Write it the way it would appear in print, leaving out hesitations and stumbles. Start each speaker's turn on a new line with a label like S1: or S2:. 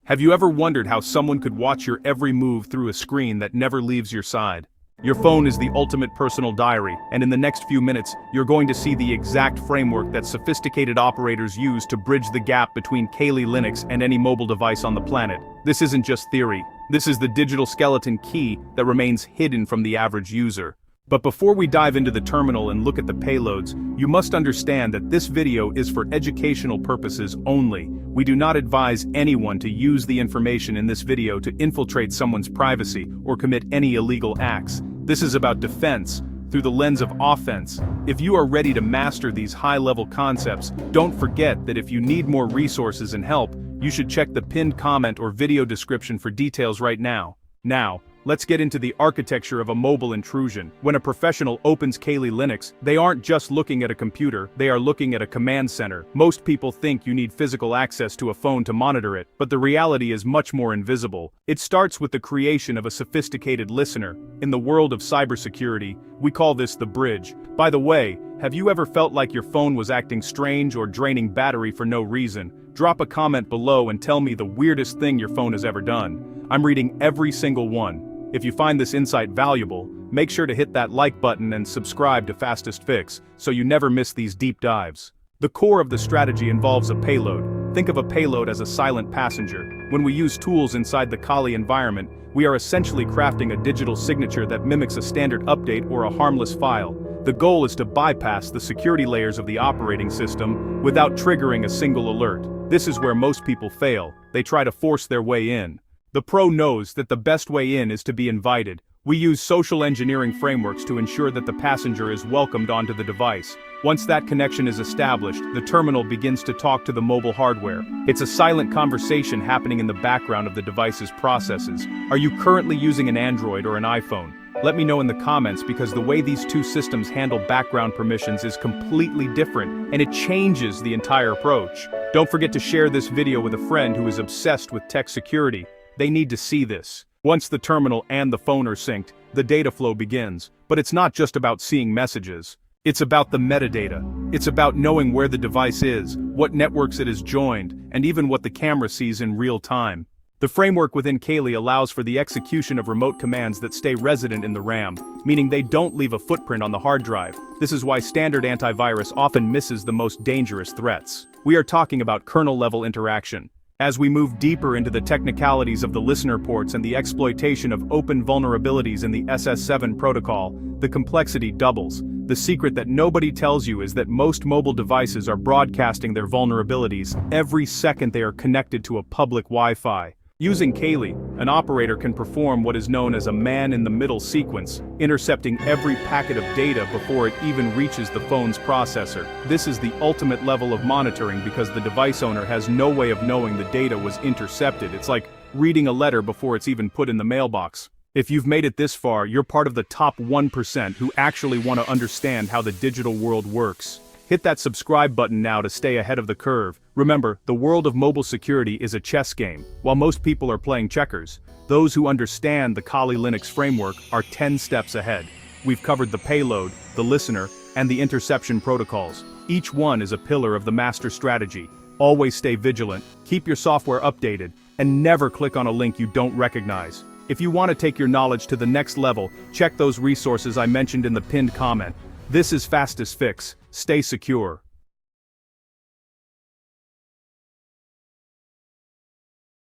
S1: Have you ever wondered how someone could watch your every move through a screen that never leaves your side? Your phone is the ultimate personal diary, and in the next few minutes, you're going to see the exact framework that sophisticated operators use to bridge the gap between Kali Linux and any mobile device on the planet. This isn't just theory. This is the digital skeleton key that remains hidden from the average user. But before we dive into the terminal and look at the payloads, you must understand that this video is for educational purposes only. We do not advise anyone to use the information in this video to infiltrate someone's privacy or commit any illegal acts. This is about defense, through the lens of offense. If you are ready to master these high-level concepts, don't forget that if you need more resources and help, you should check the pinned comment or video description for details right now. Now, let's get into the architecture of a mobile intrusion. When a professional opens Kali Linux, they aren't just looking at a computer, they are looking at a command center. Most people think you need physical access to a phone to monitor it, but the reality is much more invisible. It starts with the creation of a sophisticated listener. In the world of cybersecurity, we call this the bridge. By the way, have you ever felt like your phone was acting strange or draining battery for no reason? Drop a comment below and tell me the weirdest thing your phone has ever done. I'm reading every single one. If you find this insight valuable, make sure to hit that like button and subscribe to Fastest Fix so you never miss these deep dives. The core of the strategy involves a payload. Think of a payload as a silent passenger. When we use tools inside the Kali environment, we are essentially crafting a digital signature that mimics a standard update or a harmless file. The goal is to bypass the security layers of the operating system without triggering a single alert. This is where most people fail. They try to force their way in. The pro knows that the best way in is to be invited. We use social engineering frameworks to ensure that the passenger is welcomed onto the device. Once that connection is established, the terminal begins to talk to the mobile hardware. It's a silent conversation happening in the background of the device's processes. Are you currently using an Android or an iPhone? Let me know in the comments, because the way these two systems handle background permissions is completely different, and it changes the entire approach. Don't forget to share this video with a friend who is obsessed with tech security. They need to see this. Once the terminal and the phone are synced, the data flow begins. But it's not just about seeing messages. It's about the metadata. It's about knowing where the device is, what networks it is joined, and even what the camera sees in real time. The framework within Kali allows for the execution of remote commands that stay resident in the RAM, meaning they don't leave a footprint on the hard drive. This is why standard antivirus often misses the most dangerous threats. We are talking about kernel-level interaction. As we move deeper into the technicalities of the listener ports and the exploitation of open vulnerabilities in the SS7 protocol, the complexity doubles. The secret that nobody tells you is that most mobile devices are broadcasting their vulnerabilities every second they are connected to a public Wi-Fi. Using Kali, an operator can perform what is known as a man-in-the-middle sequence, intercepting every packet of data before it even reaches the phone's processor. This is the ultimate level of monitoring because the device owner has no way of knowing the data was intercepted. It's like reading a letter before it's even put in the mailbox. If you've made it this far, you're part of the top 1% who actually want to understand how the digital world works. Hit that subscribe button now to stay ahead of the curve. Remember, the world of mobile security is a chess game. While most people are playing checkers, those who understand the Kali Linux framework are 10 steps ahead. We've covered the payload, the listener, and the interception protocols. Each one is a pillar of the master strategy. Always stay vigilant, keep your software updated, and never click on a link you don't recognize. If you want to take your knowledge to the next level, check those resources I mentioned in the pinned comment. This is Fastest Fix. Stay secure.